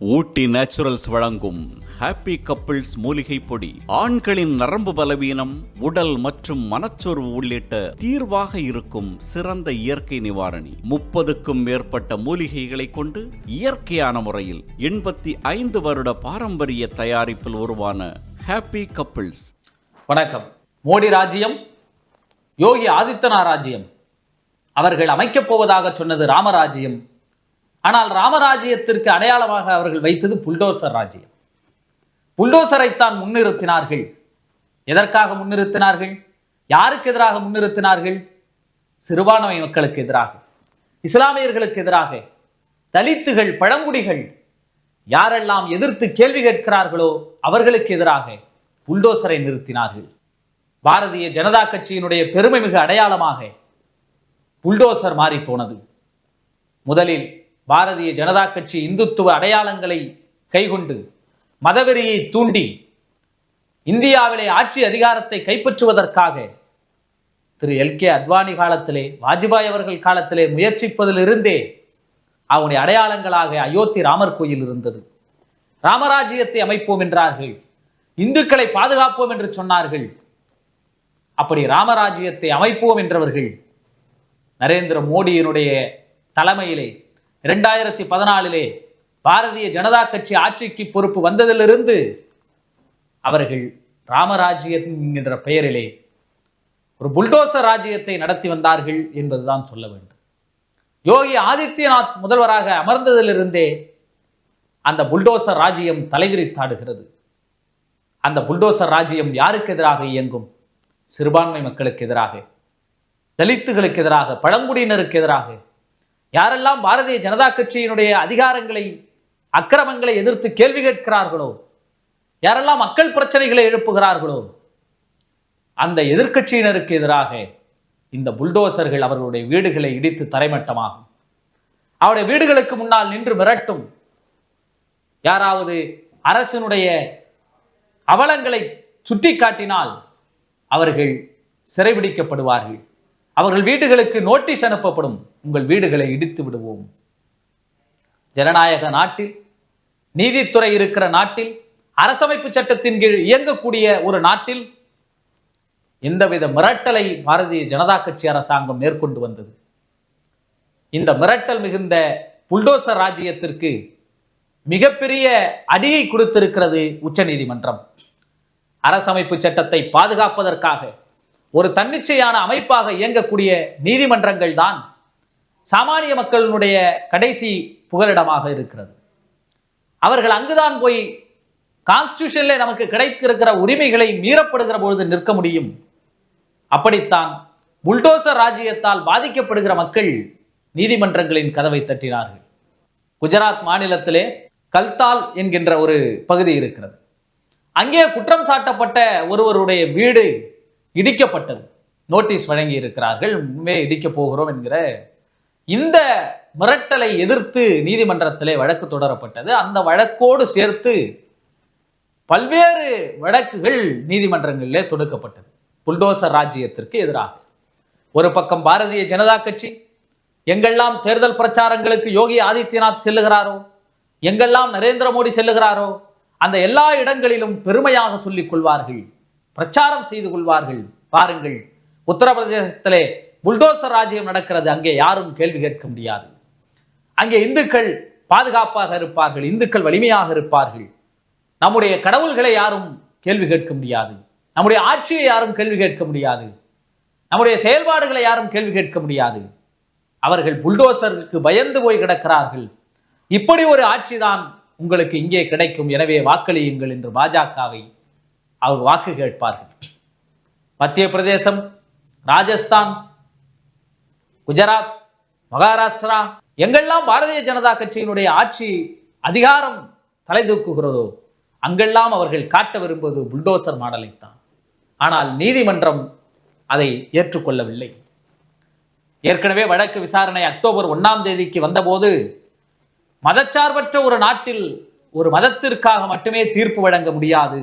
ஊட்டி naturals வழங்கும் happy couples மூலிகை பொடி ஆண்களின் நரம்பு பலவீனம், உடல் மற்றும் மனச்சோர்வு உள்ளிட்ட தீர்வாக இருக்கும் சிறந்த இயற்கை நிவாரணி. 30க்கும் மேற்பட்ட மூலிகைகளை கொண்டு இயற்கையான முறையில் 85 வருட பாரம்பரிய தயாரிப்பில் உருவான ஹாப்பி கப்பிள்ஸ். வணக்கம். மோடி ராஜ்யம், யோகி ஆதித்யநாத் ராஜ்யம். அவர்கள் அமைக்கப் போவதாக சொன்னது ராமராஜ்யம். ஆனால் ராமராஜ்யத்திற்கு அடையாளமாக அவர்கள் வைத்தது புல்டோசர் ராஜ்யம். புல்டோசரைத்தான் முன்னிறுத்தினார்கள். எதற்காக முன்னிறுத்தினார்கள்? யாருக்கு எதிராக முன்னிறுத்தினார்கள்? சிறுபான்மை மக்களுக்கு எதிராக, இஸ்லாமியர்களுக்கு எதிராக, தலித்துகள், பழங்குடிகள் யாரெல்லாம் எதிர்த்து கேள்வி கேட்கிறார்களோ அவர்களுக்கு எதிராக புல்டோசரை நிறுத்தினார்கள். பாரதிய ஜனதா கட்சியினுடைய பெருமை மிகு அடையாளமாக புல்டோசர் மாறி போனது. முதலில் பாரதிய ஜனதா கட்சி இந்துத்துவ அடையாளங்களை கைகொண்டு மதவெறியை தூண்டி இந்தியாவிலே ஆட்சி அதிகாரத்தை கைப்பற்றுவதற்காக திரு எல்.கே. அத்வானி காலத்திலே, வாஜ்பாய் அவர்கள் காலத்திலே முயற்சிப்பதிலிருந்தே அவனுடைய அடையாளங்களாக அயோத்தி ராமர் கோயில் இருந்தது. ராமராஜ்யத்தை அமைப்போம் என்றார்கள், இந்துக்களை பாதுகாப்போம் என்று சொன்னார்கள். அப்படி ராமராஜ்யத்தை அமைப்போம் என்றவர்கள் நரேந்திர மோடியினுடைய தலைமையிலே 2014 பாரதிய ஜனதா கட்சி ஆட்சிக்கு பொறுப்பு வந்ததிலிருந்து அவர்கள் ராமராஜ்யம் என்கின்ற பெயரிலே ஒரு புல்டோசர் ராஜ்யத்தை நடத்தி வந்தார்கள் என்பதுதான் சொல்ல வேண்டும். யோகி ஆதித்யநாத் முதல்வராக அமர்ந்ததிலிருந்தே அந்த புல்டோசர் ராஜ்யம் தலைவிரித்தாடுகிறது. அந்த புல்டோசர் ராஜ்யம் யாருக்கு எதிராக இயங்கும்? சிறுபான்மை மக்களுக்கு எதிராக, தலித்துகளுக்கு எதிராக, பழங்குடியினருக்கு எதிராக. யாரெல்லாம் பாரதிய ஜனதா கட்சியினுடைய அதிகாரங்களை, அக்கிரமங்களை எதிர்த்து கேள்வி கேட்கிறார்களோ, யாரெல்லாம் மக்கள் பிரச்சனைகளை எழுப்புகிறார்களோ, அந்த எதிர்க்கட்சியினருக்கு எதிராக இந்த புல்டோசர்கள் அவர்களுடைய வீடுகளை இடித்து தரைமட்டமாகும். அவருடைய வீடுகளுக்கு முன்னால் நின்று மிரட்டும். யாராவது அரசினுடைய அவலங்களை சுட்டி காட்டினால் அவர்கள் சிறைபிடிக்கப்படுவார்கள். அவர்கள் வீடுகளுக்கு நோட்டீஸ் அனுப்பப்படும், உங்கள் வீடுகளை இடித்து விடுவோம். ஜனநாயக நாட்டில், நீதித்துறை இருக்கிற நாட்டில், அரசமைப்பு சட்டத்தின் கீழ் இயங்கக்கூடிய ஒரு நாட்டில் எந்தவித மிரட்டலை பாரதிய ஜனதா கட்சி அரசாங்கம் மேற்கொண்டு வந்தது. இந்த மிரட்டல் மிகுந்த புல்டோசர் ராஜ்யத்திற்கு மிகப்பெரிய அடியை கொடுத்திருக்கிறது உச்ச நீதிமன்றம். அரசமைப்பு சட்டத்தை பாதுகாப்பதற்காக ஒரு தன்னிச்சையான அமைப்பாக இயங்கக்கூடிய நீதிமன்றங்கள் தான் சாமானிய மக்களினுடைய கடைசி புகலிடமாக இருக்கிறது. அவர்கள் அங்குதான் போய் கான்ஸ்டிடியூஷன்ல நமக்கு கிடைத்திருக்கிற உரிமைகளை மீறப்படுகிற பொழுது நிற்க முடியும். அப்படித்தான் புல்டோசர் ராஜ்யத்தால் பாதிக்கப்படுகிற மக்கள் நீதிமன்றங்களின் கதவை தட்டினார்கள். குஜராத் மாநிலத்திலே கல்தால் என்கின்ற ஒரு பகுதி இருக்கிறது. அங்கே குற்றம் சாட்டப்பட்ட ஒருவருடைய வீடு இடிக்கப்பட்டது. நோட்டீஸ் வழங்கி இருக்கிறார்கள், இடிக்க போகிறோம் என்கிற இந்த மிரட்டலை எதிர்த்து நீதிமன்றத்திலே வழக்கு தொடரப்பட்டது. அந்த வழக்கோடு சேர்த்து பல்வேறு வழக்குகள் நீதிமன்றங்களிலே தொடுக்கப்பட்டது புல்டோசர் ராஜ்யத்திற்கு எதிராக. ஒரு பக்கம் பாரதிய ஜனதா கட்சி எங்கெல்லாம் தேர்தல் பிரச்சாரங்களுக்கு யோகி ஆதித்யநாத் செல்லுகிறாரோ, எங்கெல்லாம் நரேந்திர மோடி செல்லுகிறாரோ, அந்த எல்லா இடங்களிலும் பெருமையாக சொல்லிக் கொள்வார்கள், பிரச்சாரம் செய்து கொள்வார்கள். பாருங்கள், உத்தரப்பிரதேசத்திலே புல்டோசர் ராஜ்யம் நடக்கிறது, அங்கே யாரும் கேள்வி கேட்க முடியாது. அங்கே இந்துக்கள் பாதுகாப்பாக இருப்பார்கள், இந்துக்கள் வலிமையாக இருப்பார்கள். நம்முடைய கடவுள்களை யாரும் கேள்வி கேட்க முடியாது, நம்முடைய ஆட்சியை யாரும் கேள்வி கேட்க முடியாது, நம்முடைய செயல்பாடுகளை யாரும் கேள்வி கேட்க முடியாது. அவர்கள் புல்டோசருக்கு பயந்து போய் கிடக்கிறார்கள். இப்படி ஒரு ஆட்சி தான் உங்களுக்கு இங்கே கிடைக்கும், எனவே வாக்களியுங்கள் என்று பாஜகவை அவர் வாக்கு கேட்பார்கள். மத்திய பிரதேசம், ராஜஸ்தான், குஜராத், மகாராஷ்டிரா எங்கெல்லாம் பாரதிய ஜனதா கட்சியினுடைய ஆட்சி அதிகாரம் தலை தூக்குகிறதோ அங்கெல்லாம் அவர்கள் காட்ட விரும்புவது புல்டோசர் மாடலைத்தான். ஆனால் நீதிமன்றம் அதை ஏற்றுக்கொள்ளவில்லை. ஏற்கனவே வழக்கு விசாரணை அக்டோபர் 1ஆம் தேதிக்கு வந்தபோது மதச்சார்பற்ற ஒரு நாட்டில் ஒரு மதத்திற்காக மட்டுமே தீர்ப்பு வழங்க முடியாது,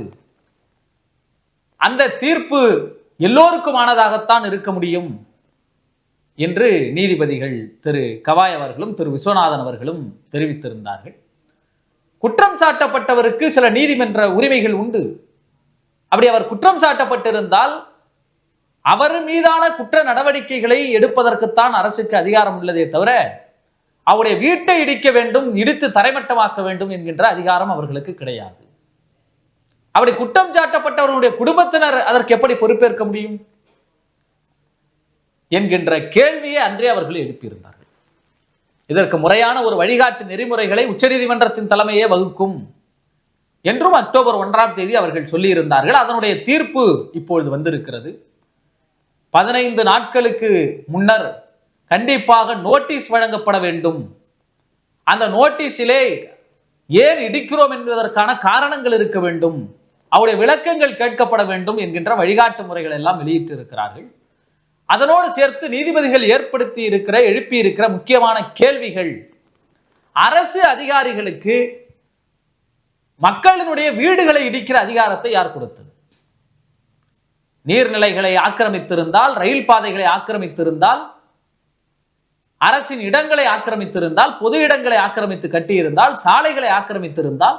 அந்த தீர்ப்பு எல்லோருக்குமானதாகத்தான் இருக்க முடியும் என்று நீதிபதிகள் திரு கவாய் அவர்களும் திரு விஸ்வநாதன் அவர்களும் தெரிவித்திருந்தார்கள். குற்றம் சாட்டப்பட்டவருக்கு சில நீதிமன்ற உரிமைகள் உண்டு. அப்படி அவர் குற்றம் சாட்டப்பட்டிருந்தால் அவர் மீதான குற்ற நடவடிக்கைகளை எடுப்பதற்குத்தான் அரசுக்கு அதிகாரம் உள்ளதே தவிர அவருடைய வீட்டை இடிக்க வேண்டும், இடித்து தரைமட்டமாக்க வேண்டும் என்கின்ற அதிகாரம் அவர்களுக்கு கிடையாது. அப்படி குற்றம் சாட்டப்பட்டவர்களுடைய குடும்பத்தினர் அதற்கு எப்படி பொறுப்பேற்க முடியும் என்கின்ற கேள்வியை அன்றே அவர்கள் எழுப்பியிருந்தார்கள். இதற்கு முறையான ஒரு வழிகாட்டு நெறிமுறைகளை உச்சநீதிமன்றத்தின் தலைமையே வகுக்கும் என்றும் அக்டோபர் 1ஆம் தேதி அவர்கள் சொல்லியிருந்தார்கள். அதனுடைய தீர்ப்பு இப்பொழுது வந்திருக்கிறது. 15 நாட்களுக்கு முன்னர் கண்டிப்பாக நோட்டீஸ் வழங்கப்பட வேண்டும். அந்த நோட்டீஸிலே ஏன் இடிக்கிறோம் என்பதற்கான காரணங்கள் இருக்க வேண்டும், அவருடைய விளக்கங்கள் கேட்கப்பட வேண்டும் என்கின்ற வழிகாட்டு முறைகள் எல்லாம் வெளியிட்டு இருக்கிறார்கள். அதனோடு சேர்த்து நீதிபதிகள் எழுப்பி இருக்கிற முக்கியமான கேள்விகள், அரசு அதிகாரிகளுக்கு மக்களினுடைய வீடுகளை இடிக்கிற அதிகாரத்தை யார் கொடுத்தது? நீர்நிலைகளை ஆக்கிரமித்திருந்தால், ரயில் பாதைகளை ஆக்கிரமித்திருந்தால், அரசின் இடங்களை ஆக்கிரமித்திருந்தால், பொது இடங்களை ஆக்கிரமித்து கட்டியிருந்தால், சாலைகளை ஆக்கிரமித்திருந்தால்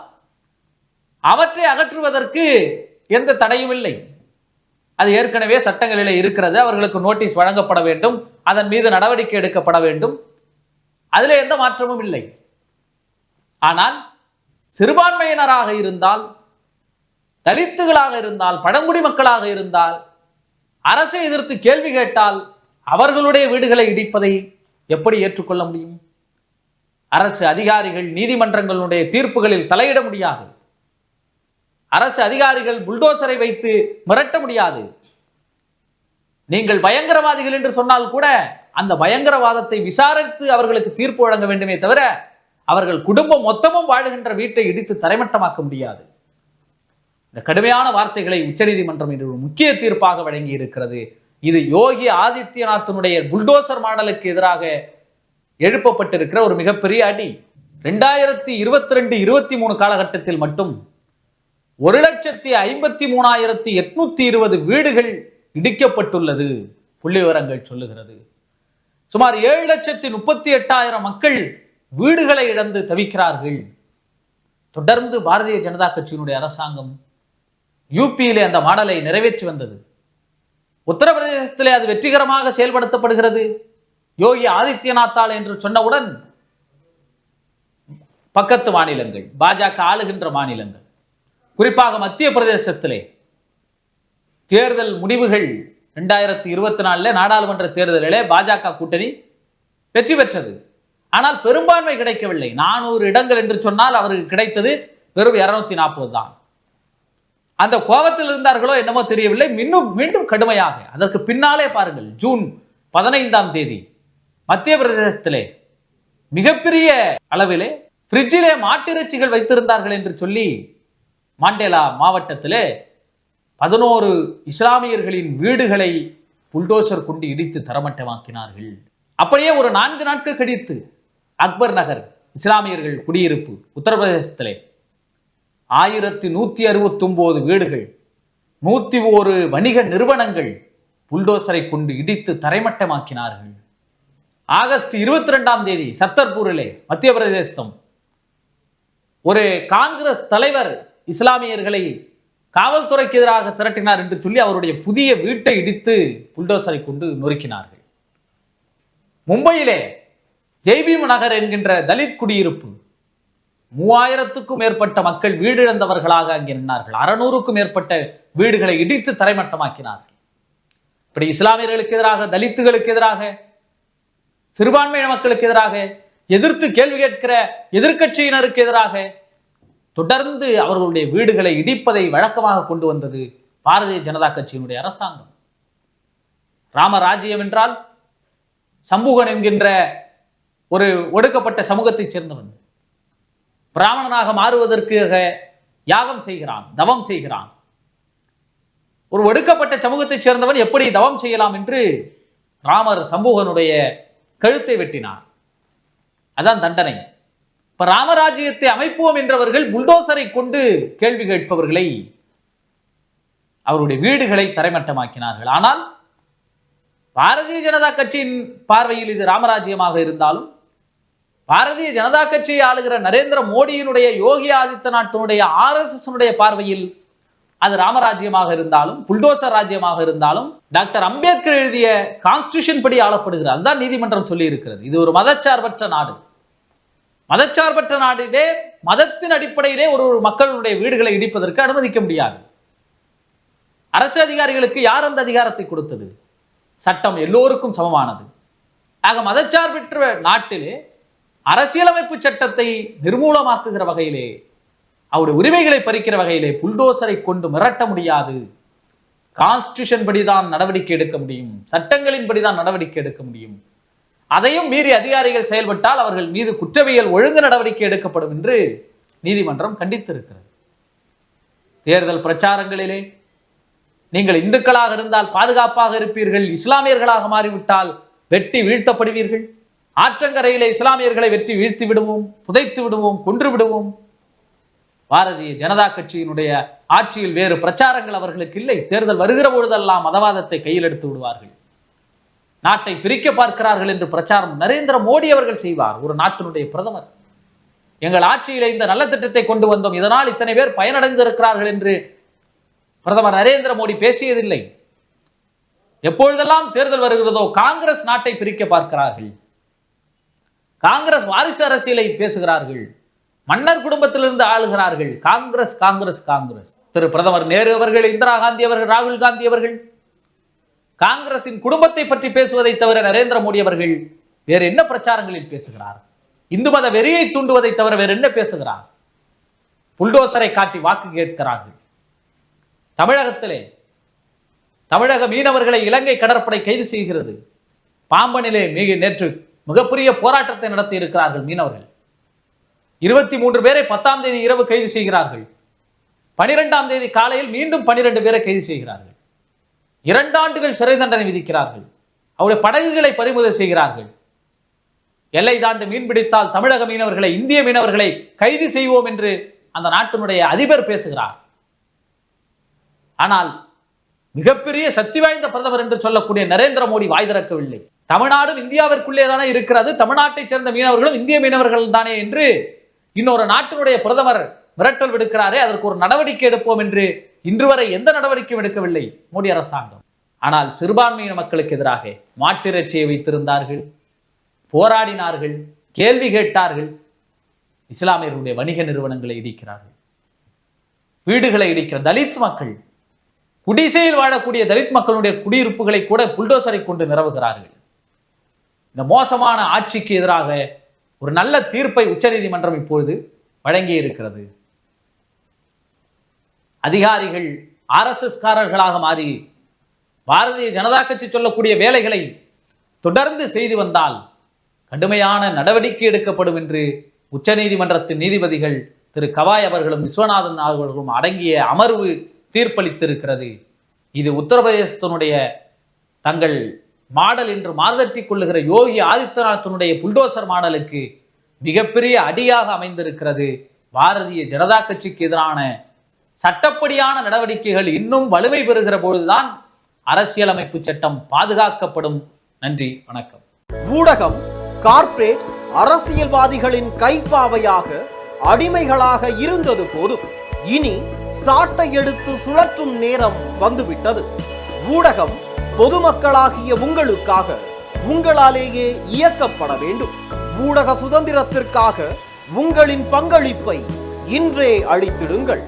அவற்றை அகற்றுவதற்கு எந்த தடையும் இல்லை. அது ஏற்கனவே சட்டங்களிலே இருக்கிறது. அவர்களுக்கு நோட்டீஸ் வழங்கப்பட வேண்டும், அதன் மீது நடவடிக்கை எடுக்கப்பட வேண்டும். அதில் எந்த மாற்றமும் இல்லை. ஆனால் சிறுபான்மையினராக இருந்தால், தலித்துகளாக இருந்தால், பழங்குடி மக்களாக இருந்தால், அரசை எதிர்த்து கேள்வி கேட்டால் அவர்களுடைய வீடுகளை இடிப்பதை எப்படி ஏற்றுக்கொள்ள முடியும்? அரசு அதிகாரிகள் நீதிமன்றங்களுடைய தீர்ப்புகளில் தலையிட முடியாது. அரசு அதிகாரிகள் புல்டோசரை வைத்து மிரட்ட முடியாது. நீங்கள் பயங்கரவாதிகள் என்று சொன்னால் கூட அந்த பயங்கரவாதத்தை விசாரித்து அவர்களுக்கு தீர்ப்பு வழங்க வேண்டுமே தவிர அவர்கள் குடும்பம் மொத்தமும் வாழுகின்ற வீட்டை இடித்து தரைமட்டமாக்க முடியாது. இந்த கடுமையான வார்த்தைகளை உச்சநீதிமன்றம் இன்று முக்கிய தீர்ப்பாக வழங்கி இருக்கிறது. இது யோகி ஆதித்யநாத்தினுடைய புல்டோசர் மாடலுக்கு எதிராக எழுப்பப்பட்டிருக்கிற ஒரு மிகப்பெரிய அடி. 2022-23 காலகட்டத்தில் மட்டும் 1,53,820 வீடுகள் இடிக்கப்பட்டுள்ளது புள்ளி விவரங்கள் சொல்லுகிறது. சுமார் 7,38,000 மக்கள் வீடுகளை இழந்து தவிக்கிறார்கள். தொடர்ந்து பாரதிய ஜனதா கட்சியினுடைய அரசாங்கம் யூபியிலே அந்த மாடலை நிறைவேற்றி வந்தது. உத்தரப்பிரதேசத்திலே அது வெற்றிகரமாக செயல்படுத்தப்படுகிறது. யோகி ஆதித்யநாத்தால் என்று சொன்னவுடன் பக்கத்து மாநிலங்கள், பாஜக ஆளுகின்ற மாநிலங்கள், குறிப்பாக மத்திய பிரதேசத்திலே தேர்தல் முடிவுகள் 2024 நாடாளுமன்ற தேர்தலிலே பாஜக கூட்டணி வெற்றி பெற்றது. ஆனால் பெரும்பான்மை கிடைக்கவில்லை. 400 இடங்கள் என்று சொன்னால் அவருக்கு கிடைத்தது வெறும் 240 தான். அந்த கோபத்தில் இருந்தார்களோ என்னமோ தெரியவில்லை. மீண்டும் கடுமையாக அதற்கு பின்னாலே பாருங்கள், ஜூன் 15ஆம் தேதி மத்திய பிரதேசத்திலே மிகப்பெரிய அளவிலே பிரிட்ஜிலே மாட்டிறைச்சிகள் வைத்திருந்தார்கள் என்று சொல்லி மாண்டேலா மாவட்டத்திலே 11 இஸ்லாமியர்களின் வீடுகளை புல்டோசர் கொண்டு இடித்து தரமட்டமாக்கினார்கள். அப்படியே ஒரு 4 நாட்கள் கழித்து அக்பர் நகர் இஸ்லாமியர்கள் குடியிருப்பு உத்தரப்பிரதேசத்திலே 1169 வீடுகள், 101 வணிக நிறுவனங்கள் புல்டோசரை கொண்டு இடித்து தரைமட்டமாக்கினார்கள். ஆகஸ்ட் 22ஆம் தேதி சத்தர்பூரிலே மத்திய பிரதேசம் ஒரு காங்கிரஸ் தலைவர் இஸ்லாமியர்களை காவல்துறைக்கு எதிராக திரட்டினார் என்று சொல்லி அவருடைய புதிய வீட்டை இடித்து புல்டோசரை கொண்டு நொறுக்கினார்கள். மும்பையிலே ஜெய்பீம் நகர் என்கின்ற தலித் குடியிருப்பு 3000க்கும் மேற்பட்ட மக்கள் வீடிழந்தவர்களாக அங்கே நின்றார்கள். 600க்கும் மேற்பட்ட வீடுகளை இடித்து தரைமட்டமாக்கினார்கள். இப்படி இஸ்லாமியர்களுக்கு எதிராக, தலித்துகளுக்கு எதிராக, சிறுபான்மையின மக்களுக்கு எதிராக, எதிர்த்து கேள்வி கேட்கிற எதிர்க்கட்சியினருக்கு எதிராக தொடர்ந்து அவர்களுடைய வீடுகளை இடிப்பதை வழக்கமாக கொண்டு வந்தது பாரதிய ஜனதா கட்சியினுடைய அரசாங்கம். ராமராஜ்யம் என்றால் சம்பூகன் என்கின்ற ஒரு ஒடுக்கப்பட்ட சமூகத்தைச் சேர்ந்தவன் பிராமணனாக மாறுவதற்காக யாகம் செய்கிறான், தவம் செய்கிறான். ஒரு ஒடுக்கப்பட்ட சமூகத்தைச் சேர்ந்தவன் எப்படி தவம் செய்யலாம் என்று ராமர் சம்பூகனுடைய கழுத்தை வெட்டினார். அதான் தண்டனை. இப்ப ராமராஜ்யத்தை அமைப்போம் என்றவர்கள் புல்டோசரை கொண்டு கேள்வி கேட்பவர்களை, அவருடைய வீடுகளை தரைமட்டமாக்கினார்கள். ஆனால் பாரதிய ஜனதா கட்சியின் பார்வையில் இது ராமராஜ்யமாக இருந்தாலும் பாரதிய ஜனதா கட்சியை ஆளுகிற நரேந்திர மோடியினுடைய, யோகி ஆதித்யநாத்தினுடைய, RSS பார்வையில் அது ராமராஜ்யமாக இருந்தாலும், புல்டோசர் ராஜ்யமாக இருந்தாலும், டாக்டர் அம்பேத்கர் எழுதிய கான்ஸ்டிடியூஷன் படி ஆளப்படுகிறது. அதுதான் நீதிமன்றம் சொல்லி இருக்கிறது. இது ஒரு மதச்சார்பற்ற நாடு. மதச்சார்பற்ற நாட்டிலே மதத்தின் அடிப்படையிலே ஒரு மக்களுடைய வீடுகளை இடிப்பதற்கு அனுமதிக்க முடியாது. அரசு அதிகாரிகளுக்கு யார் அந்த அதிகாரத்தை கொடுத்தது? சட்டம் எல்லோருக்கும் சமமானது. ஆக மதச்சார்பற்ற நாட்டிலே அரசியலமைப்பு சட்டத்தை நிர்மூலமாக்குகிற வகையிலே, அவருடைய உரிமைகளை பறிக்கிற வகையிலே புல்டோசரை கொண்டு மிரட்ட முடியாது. கான்ஸ்டிடியூஷன் படிதான் நடவடிக்கை எடுக்க முடியும், சட்டங்களின் படிதான் நடவடிக்கை எடுக்க முடியும். அதையும் மீறி அதிகாரிகள் செயல்பட்டால் அவர்கள் மீது குற்றவியல் ஒழுங்கு நடவடிக்கை எடுக்கப்படும் என்று நீதிமன்றம் கண்டித்திருக்கிறது. தேர்தல் பிரச்சாரங்களிலே நீங்கள் இந்துக்களாக இருந்தால் பாதுகாப்பாக இருப்பீர்கள், இஸ்லாமியர்களாக மாறிவிட்டால் வெட்டி வீழ்த்தப்படுவீர்கள், ஆற்றங்கரையிலே இஸ்லாமியர்களை வெட்டி வீழ்த்தி விடுவோம், புதைத்து விடுவோம், கொன்று விடுவோம். பாரதிய ஜனதா கட்சியினுடைய ஆட்சியில் வேறு பிரச்சாரங்கள் அவர்களுக்கு இல்லை. தேர்தல் வருகிற பொழுதெல்லாம் மதவாதத்தை கையில் எடுத்து விடுவார்கள், நாட்டை பிரிக்க பார்க்கிறார்கள் என்று பிரச்சாரம் நரேந்திர மோடி அவர்கள் செய்வார். ஒரு நாட்டினுடைய பிரதமர், எங்கள் ஆட்சியிலே இந்த நல்ல திட்டத்தை கொண்டு வந்தோம், இதனால் இத்தனை பேர் பயனடைந்திருக்கிறார்கள் என்று பிரதமர் நரேந்திர மோடி பேசியதில்லை. எப்பொழுதெல்லாம் தேர்தல் வருகிறதோ காங்கிரஸ் நாட்டை பிரிக்க பார்க்கிறார்கள், காங்கிரஸ் வாரிசு அரசியலை பேசுகிறார்கள், மன்னர் குடும்பத்திலிருந்து ஆளுகிறார்கள். காங்கிரஸ் காங்கிரஸ் காங்கிரஸ். திரு பிரதமர் நேரு அவர்கள், இந்திரா காந்தி அவர்கள், ராகுல் காந்தி அவர்கள் காங்கிரசின் குடும்பத்தை பற்றி பேசுவதை தவிர நரேந்திர மோடி அவர்கள் வேறு என்ன பிரச்சாரங்களில் பேசுகிறார்? இந்து மத வெறியை தூண்டுவதை தவிர வேறு என்ன பேசுகிறார்? புல்டோசரை காட்டி வாக்கு கேட்கிறார்கள். தமிழகத்திலே தமிழக மீனவர்களை இலங்கை கடற்படை கைது செய்கிறது. பாம்பனிலே நேற்று மிகப்பெரிய போராட்டத்தை நடத்தி இருக்கிறார்கள் மீனவர்கள். 23 பேரை 10ஆம் தேதி இரவு கைது செய்கிறார்கள். 12ஆம் தேதி காலையில் மீண்டும் 12 பேரை கைது செய்கிறார்கள். 2 ஆண்டுகள் சிறை தண்டனை விதிக்கிறார்கள். அவருடைய படகுகளை பறிமுதல் செய்கிறார்கள். எல்லை தாண்டு மீன் பிடித்தால் தமிழக மீனவர்களை, இந்திய மீனவர்களை கைது செய்வோம் என்று அந்த நாட்டினுடைய அதிபர் பேசுகிறார். ஆனால் மிகப்பெரிய சக்தி வாய்ந்த பிரதமர் என்று சொல்லக்கூடிய நரேந்திர மோடி வாய் திறக்கவில்லை. தமிழ்நாடும் இந்தியாவிற்குள்ளே தானே இருக்கிறது, தமிழ்நாட்டை சேர்ந்த மீனவர்களும் இந்திய மீனவர்கள் தானே என்று இன்னொரு நாட்டினுடைய பிரதமர் மிரட்டல் விடுக்கிறாரே, அதற்கு ஒரு நடவடிக்கை எடுப்போம் என்று இன்று வரை எந்த நடவடிக்கையும் எடுக்கவில்லை மோடி அரசாங்கம். ஆனால் சிறுபான்மையின மக்களுக்கு எதிராக மாட்டிறைச்சியை வைத்திருந்தார்கள், போராடினார்கள், கேள்வி கேட்டார்கள். இஸ்லாமியர்களுடைய வணிக நிறுவனங்களை இடிக்கிறார்கள், வீடுகளை இடிக்கிற தலித் மக்கள், குடிசையில் வாழக்கூடிய தலித் மக்களுடைய குடியிருப்புகளை கூட புல்டோசரை கொண்டு நிரவுகிறார்கள். இந்த மோசமான ஆட்சிக்கு எதிராக ஒரு நல்ல தீர்ப்பை உச்சநீதிமன்றம் இப்பொழுது வழங்கி இருக்கிறது. அதிகாரிகள் RSS காரர்களாக மாறி பாரதிய ஜனதா கட்சி சொல்லக்கூடிய வேலைகளை தொடர்ந்து செய்து வந்தால் கடுமையான நடவடிக்கை எடுக்கப்படும் என்று உச்சநீதிமன்றத்தின் நீதிபதிகள் திரு கவாய் அவர்களும் விஸ்வநாதன் அவர்களும் அடங்கிய அமர்வு தீர்ப்பளித்திருக்கிறது. இது உத்தரப்பிரதேசத்தினுடைய தங்கள் மாடல் என்று மார்தட்டி கொள்ளுகிற யோகி ஆதித்யநாத்தினுடைய புல்டோசர் மாடலுக்கு மிகப்பெரிய அடியாக அமைந்திருக்கிறது. பாரதிய ஜனதா கட்சிக்கு எதிரான சட்டப்படியான நடவடிக்கைகள் இன்னும் வலுவை பெறுகிற பொழுதுதான் அரசியலமைப்பு சட்டம் பாதுகாக்கப்படும். நன்றி, வணக்கம். ஊடகம் கார்ப்பரேட் அரசியல்வாதிகளின் கைப்பாவையாக அடிமைகளாக இருந்தது போதும், இனி சாட்டை எடுத்து சுழற்றும் நேரம் வந்துவிட்டது. ஊடகம் பொதுமக்களாகிய உங்களுக்காக, உங்களாலேயே இயக்கப்பட வேண்டும். ஊடக சுதந்திரத்திற்காக உங்களின் பங்களிப்பை இன்றே அளித்திடுங்கள்.